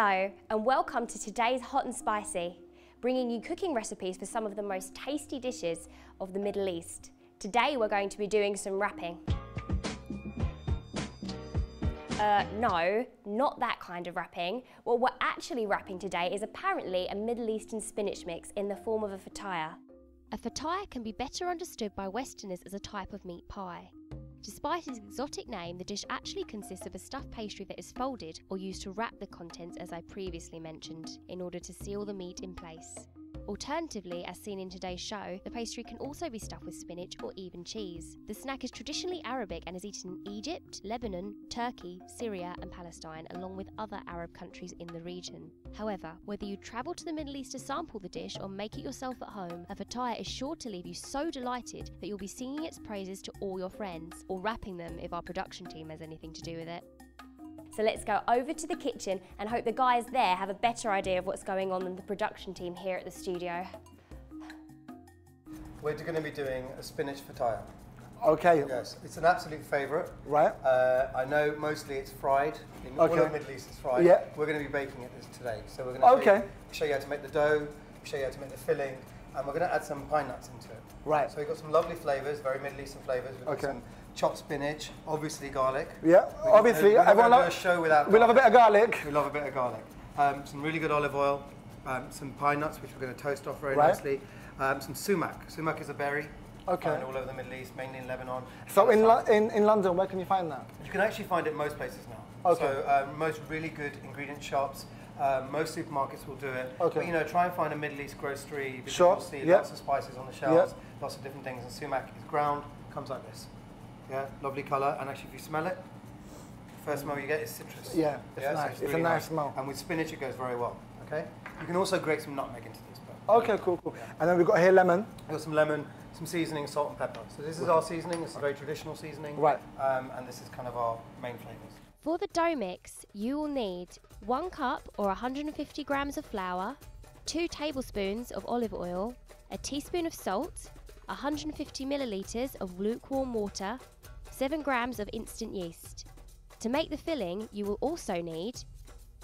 Hello and welcome to today's Hot and Spicy, bringing you cooking recipes for some of the most tasty dishes of the Middle East. Today we're going to be doing some wrapping. No, not that kind of wrapping. What we're actually wrapping today is apparently a Middle Eastern spinach mix in the form of a Fatayer. A Fatayer can be better understood by Westerners as a type of meat pie. Despite its exotic name, the dish actually consists of a stuffed pastry that is folded or used to wrap the contents, as I previously mentioned, in order to seal the meat in place. Alternatively, as seen in today's show, the pastry can also be stuffed with spinach or even cheese. The snack is traditionally Arabic and is eaten in Egypt, Lebanon, Turkey, Syria and Palestine, along with other Arab countries in the region. However, whether you travel to the Middle East to sample the dish or make it yourself at home, a Fatayer is sure to leave you so delighted that you'll be singing its praises to all your friends, or rapping them if our production team has anything to do with it. So let's go over to the kitchen and hope the guys there have a better idea of what's going on than the production team here at the studio. We're going to be doing a spinach Fatayer. Okay. Yes, it's an absolute favourite. Right. I know mostly it's fried. In all of the Middle East it's fried. Yeah. We're going to be baking it today. So we're going to show you how to make the dough, show you how to make the filling, and we're going to add some pine nuts into it. Right. So we've got some lovely flavours, very Middle Eastern flavours. We've got some chopped spinach, obviously garlic. Yeah, obviously. Everyone loves a show without garlic. We love a bit of garlic. We love a bit of garlic. Some really good olive oil, some pine nuts, which we're going to toast off very nicely. Some sumac. Sumac is a berry. Found all over the Middle East, mainly in Lebanon. So in London, where can you find that? You can actually find it most places now. Okay. So most really good ingredient shops, most supermarkets will do it. Okay. But you know, try and find a Middle East grocery because you'll see lots of spices on the shelves, lots of different things. And sumac is ground, comes like this. Yeah, lovely colour. And actually, if you smell it, the first smell you get is citrus. Yeah, it's nice. So it's really a nice smell. And with spinach, it goes very well. Okay. You can also grate some nutmeg into this. Okay, cool. Yeah. And then we've got here lemon. We've got some lemon, some seasoning, salt and pepper. So this is our seasoning. This is a very traditional seasoning. Right. And this is kind of our main flavours. For the dough mix, you will need 1 cup or 150 grams of flour, 2 tablespoons of olive oil, a teaspoon of salt, 150 millilitres of lukewarm water, 7 grams of instant yeast. To make the filling, you will also need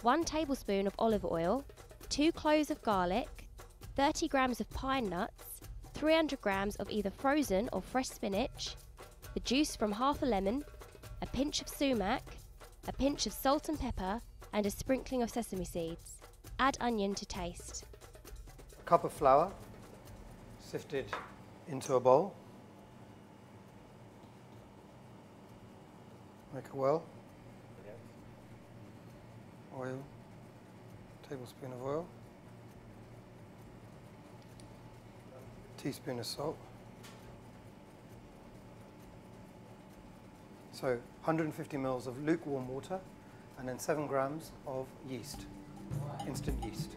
1 tablespoon of olive oil, 2 cloves of garlic, 30 grams of pine nuts, 300 grams of either frozen or fresh spinach, the juice from half a lemon, a pinch of sumac, a pinch of salt and pepper, and a sprinkling of sesame seeds. Add onion to taste. A cup of flour, sifted into a bowl. Make a well. Oil, tablespoon of oil. Teaspoon of salt. So 150 ml of lukewarm water and then 7 grams of yeast, instant yeast.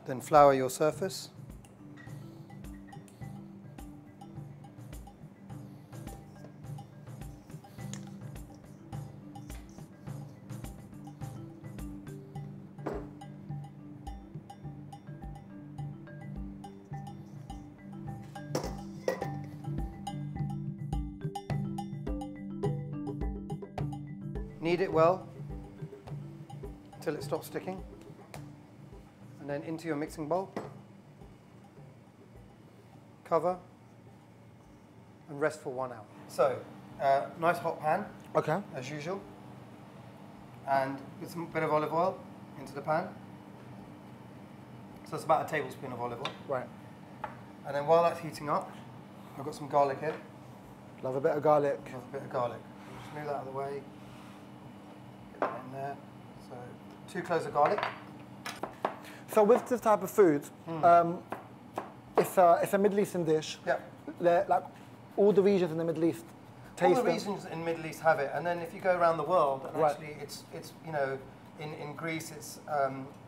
Then flour your surface. Knead it well until it stops sticking, and then into your mixing bowl. Cover and rest for 1 hour. So, nice hot pan, as usual, and with some bit of olive oil into the pan. So it's about a tablespoon of olive oil. Right. And then while that's heating up, I've got some garlic here. Love a bit of garlic. Love a bit of garlic. Just move that out of the way. In there. So 2 cloves of garlic. So with this type of food, it's a Middle Eastern dish. Yeah. Like all the regions in the Middle East taste all the regions in the Middle East have it, and then if you go around the world, and actually it's you know, in Greece it's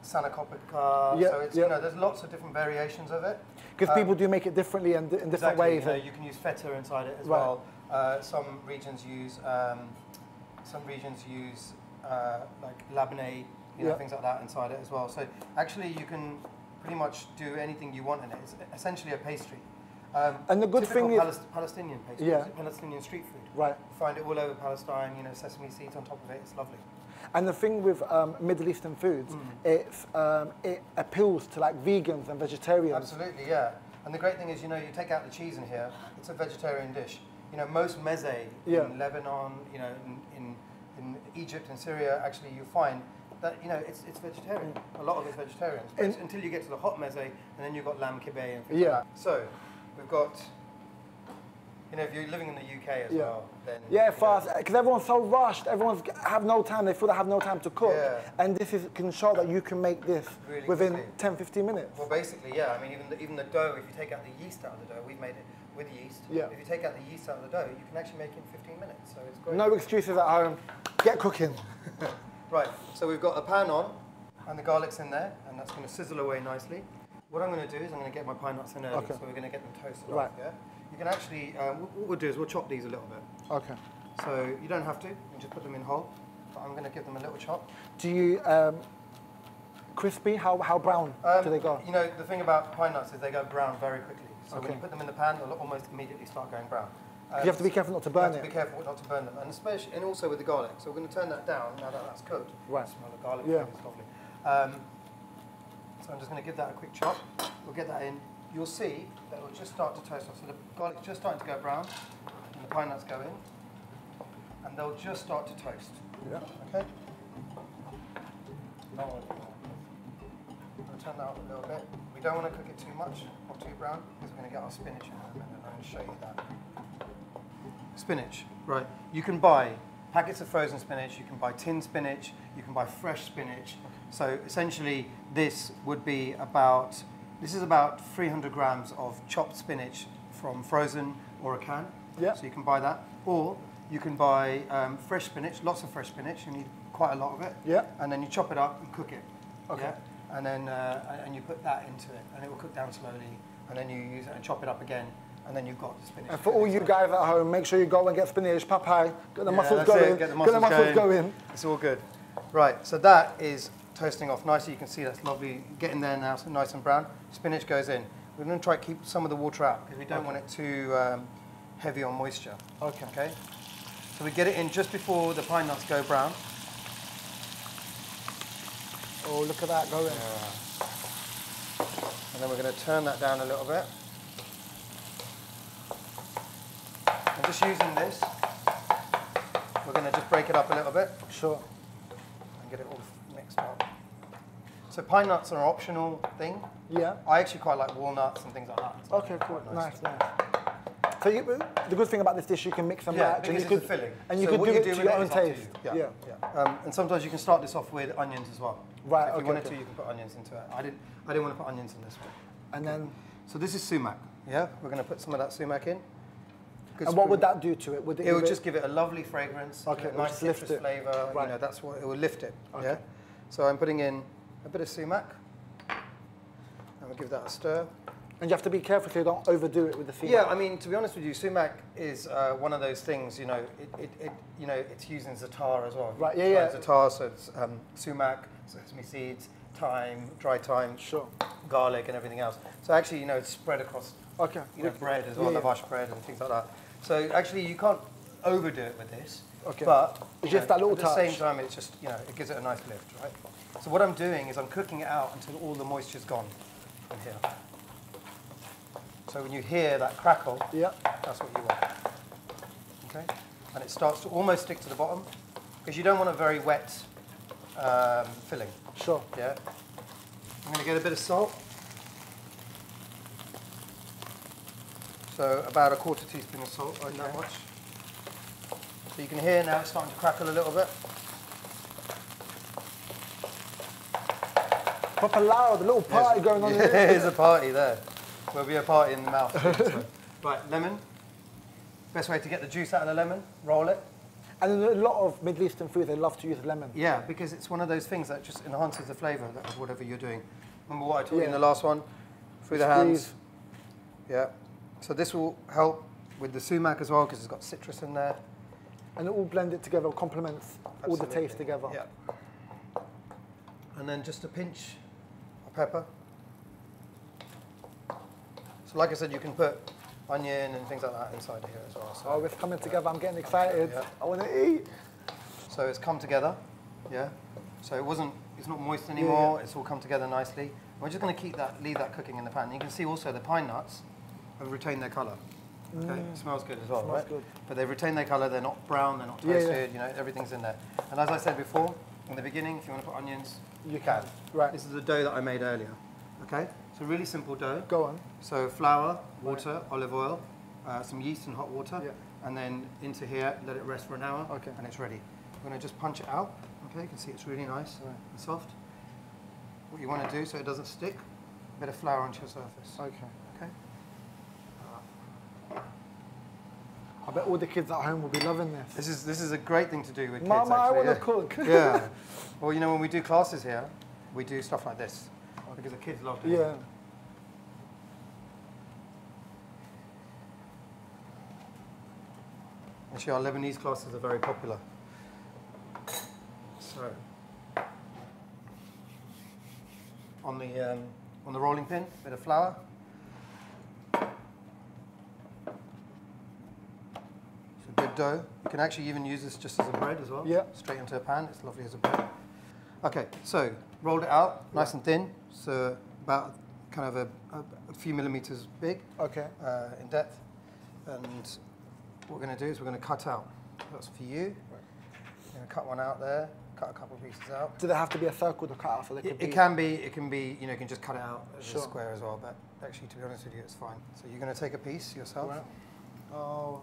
sanakopika, so it's you know, there's lots of different variations of it. Because people do make it differently and in different ways. You know, you can use feta inside it as well. Some regions use like labneh, you know, things like that inside it as well. So actually you can pretty much do anything you want in it. It's essentially a pastry. And the good thing is Palestinian pastry, Palestinian street food. Right. You find it all over Palestine. You know, sesame seeds on top of it. It's lovely. And the thing with Middle Eastern foods, it appeals to like vegans and vegetarians. Absolutely, yeah. And the great thing is, you know, you take out the cheese in here, it's a vegetarian dish. You know, most meze in Lebanon, you know, in Egypt and Syria, actually you find that, you know, it's vegetarian. A lot of it's vegetarian. Until you get to the hot meze, and then you've got lamb kibbeh and things like that. So, we've got, you know, if you're living in the UK as well, then... Yeah, fast, because everyone's so rushed, everyone's have no time, they feel they have no time to cook. Yeah. And this can show that you can make this really within quickly. 10, 15 minutes. Well, basically, yeah, I mean, even the dough, if you take out the yeast out of the dough, we've made it with yeast. Yeah. If you take out the yeast out of the dough, you can actually make it in 15 minutes, so it's great. No excuses at home, get cooking. Right, so we've got a pan on, and the garlic's in there, and that's going to sizzle away nicely. What I'm going to do is I'm going to get my pine nuts in early, so we're going to get them toasted off, yeah? You can actually, what we'll do is we'll chop these a little bit. Okay. So you don't have to, you just put them in whole, but I'm going to give them a little chop. Do you, crispy, how brown do they go? You know, the thing about pine nuts is they go brown very quickly. So when you put them in the pan, they'll almost immediately start going brown. You have to be careful not to burn it. You have to be careful not to burn them, and especially, and also with the garlic. So we're going to turn that down now that that's cooked. Right. The smell of garlic, it's lovely. So I'm just going to give that a quick chop. We'll get that in. You'll see that it will just start to toast off. So the garlic's just starting to go brown, and the pine nuts go in, and they'll just start to toast. Yeah. Okay. I'm going to turn that up a little bit. We don't want to cook it too much or too brown because we're going to get our spinach in a minute. I'm going to show you that. Spinach, right? You can buy packets of frozen spinach. You can buy tin spinach. You can buy fresh spinach. So essentially, this would be about. This is about 300 grams of chopped spinach from frozen or a can. Yeah. So you can buy that. Or you can buy fresh spinach, lots of fresh spinach. You need quite a lot of it. Yeah. And then you chop it up and cook it. Okay. Yeah? And then and you put that into it, and it will cook down slowly. And then you use it and chop it up again, and then you've got the spinach. And for all you guys at home, make sure you go and get spinach, Pastry, get the muscles going. Get the muscles going. It's all good. Right. So that is toasting off nicely. You can see that's lovely, getting there now, so nice and brown. Spinach goes in. We're going to try to keep some of the water out because we don't want it too heavy on moisture. Okay. So we get it in just before the pine nuts go brown. Oh, look at that going. Yeah. And then we're going to turn that down a little bit. And just using this, we're going to just break it up a little bit. Sure. And get it all mixed up. So pine nuts are an optional thing. Yeah. I actually quite like walnuts and things like that. Okay, cool. Nice. So the good thing about this dish, you can mix and match. Because it's a filling. And you can do it to your own taste. Yeah. And sometimes you can start this off with onions as well. Right. So if you wanted to, you can put onions into it. I didn't want to put onions in this one. And then. So this is sumac. Yeah. We're going to put some of that sumac in. And what would that do to it? It would just give it a lovely fragrance. Okay. Nice citrus flavour. Right. You know, that's what it will lift it. Okay. Yeah. So I'm putting in a bit of sumac. And we'll give that a stir. And you have to be careful so you don't overdo it with the sumac. Yeah, I mean, to be honest with you, sumac is one of those things. You know, it's used in za'atar as well. Right. Yeah. Za'atar, so it's sumac, sesame seeds, thyme, dry thyme, garlic, and everything else. So actually, it's spread across. Okay. Bread as well, lavash bread and things like that. So actually, you can't overdo it with this. Okay. But it's just that little touch. At the same time, it's just it gives it a nice lift, right? So what I'm doing is I'm cooking it out until all the moisture's gone from here. So when you hear that crackle, that's what you want. Okay? And it starts to almost stick to the bottom because you don't want a very wet filling. Sure. Yeah. I'm going to get a bit of salt. So about a quarter teaspoon of salt, like that much. So you can hear now it's starting to crackle a little bit. Proper loud, a little party going on. There's a party there. There'll be a party in the mouth. Right, lemon. Best way to get the juice out of the lemon, roll it. And in a lot of Middle Eastern food, they love to use lemon. Yeah, because it's one of those things that just enhances the flavour of whatever you're doing. Remember what I told you in the last one? Through the hands. Yeah. So this will help with the sumac as well because it's got citrus in there. And it all blended together, complements all the taste together. Yeah. And then just a pinch of pepper. So like I said, you can put onion and things like that inside here as well. So, oh, it's coming together. I'm getting excited. Yeah. I want to eat. So it's come together, yeah. So it's not moist anymore. Yeah. It's all come together nicely. We're just going to leave that cooking in the pan. You can see also the pine nuts have retained their colour. Okay, it smells good as well, right? Good. But they've retained their colour. They're not brown. They're not toasted. You know, everything's in there. And as I said before, in the beginning, if you want to put onions, you can. Right. This is the dough that I made earlier. Okay. It's a really simple dough. Go on. So flour, water, olive oil, some yeast and hot water, and then into here, let it rest for an hour, and it's ready. I'm going to just punch it out. Okay, you can see it's really nice and soft. What you want to do so it doesn't stick, a bit of flour onto your surface. Okay. I bet all the kids at home will be loving this. This is a great thing to do with kids. Mama, I want to cook. Yeah. Well, you know, when we do classes here, we do stuff like this because the kids love doing it. Yeah. Actually, our Lebanese classes are very popular. So, on the rolling pin, a bit of flour. It's a good dough. You can actually even use this just as a bread as well. Yeah. Straight into a pan. It's lovely as a bread. Okay, so rolled it out, nice and thin. So about kind of a few millimeters big. Okay. In depth. And what we're going to do is we're going to cut out. That's for you. We're going to cut one out there. Cut a couple of pieces out. Do they have to be a circle to cut out? So they could it can be, you know, you can just cut it out as a square as well, but actually, to be honest with you, it's fine. So you're going to take a piece yourself. Right. Oh.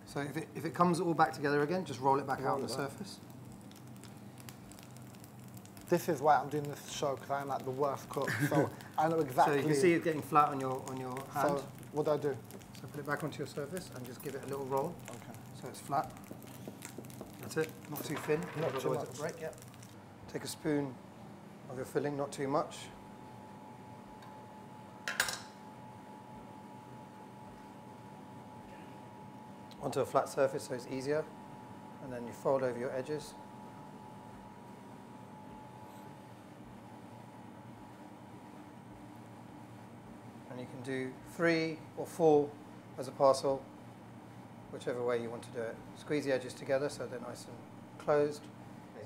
So if it comes all back together again, just roll it back out on the surface. This is why I'm doing this show, because I'm like the worst cook, so I know exactly. So you can see it getting flat on your hand. So what do I do? So put it back onto your surface and just give it a little roll. Okay. So it's flat. That's it, not too thin. Not too much. Break, yeah. Take a spoon of your filling, not too much. Onto a flat surface so it's easier. And then you fold over your edges. And you can do 3 or 4 as a parcel, whichever way you want to do it. Squeeze the edges together so they're nice and closed.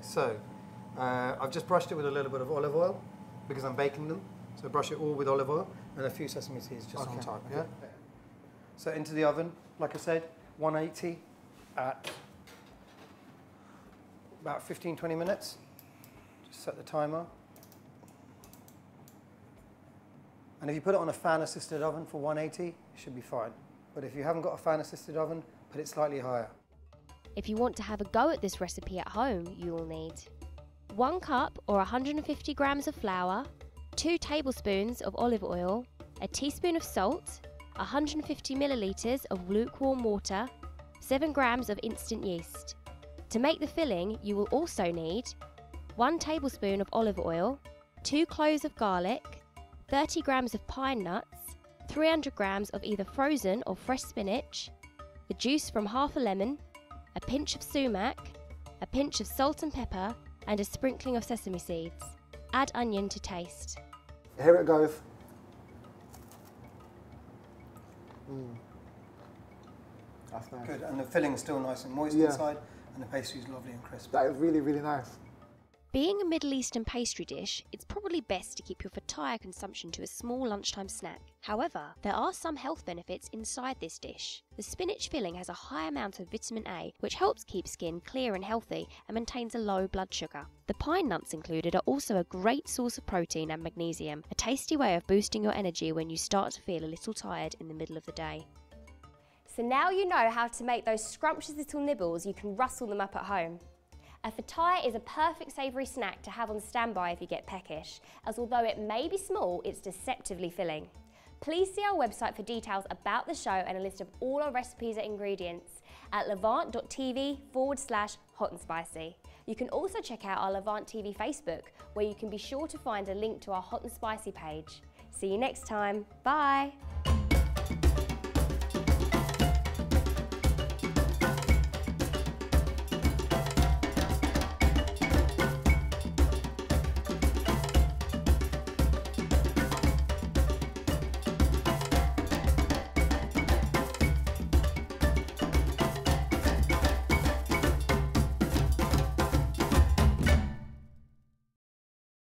So, I've just brushed it with a little bit of olive oil because I'm baking them. So brush it all with olive oil and a few sesame seeds just on top. Yeah. So into the oven, like I said, 180 at about 15-20 minutes. Just set the timer. And if you put it on a fan-assisted oven for 180, it should be fine. But if you haven't got a fan-assisted oven, put it slightly higher. If you want to have a go at this recipe at home, you will need 1 cup or 150 grams of flour, 2 tablespoons of olive oil, a teaspoon of salt, 150 millilitres of lukewarm water, 7 grams of instant yeast. To make the filling, you will also need 1 tablespoon of olive oil, 2 cloves of garlic, 30 grams of pine nuts, 300 grams of either frozen or fresh spinach, the juice from half a lemon, a pinch of sumac, a pinch of salt and pepper, and a sprinkling of sesame seeds. Add onion to taste. Here it goes. That's nice. Good, and the filling is still nice and moist inside, and the pastry is lovely and crisp. That is really, really nice. Being a Middle Eastern pastry dish, it's probably best to keep your Fatayer consumption to a small lunchtime snack. However, there are some health benefits inside this dish. The spinach filling has a high amount of vitamin A, which helps keep skin clear and healthy and maintains a low blood sugar. The pine nuts included are also a great source of protein and magnesium, a tasty way of boosting your energy when you start to feel a little tired in the middle of the day. So now you know how to make those scrumptious little nibbles, you can rustle them up at home. A Fatayer is a perfect savoury snack to have on standby if you get peckish, as although it may be small, it's deceptively filling. Please see our website for details about the show and a list of all our recipes and ingredients at levant.tv/hot and spicy. You can also check out our Levant TV Facebook, where you can be sure to find a link to our hot and spicy page. See you next time. Bye.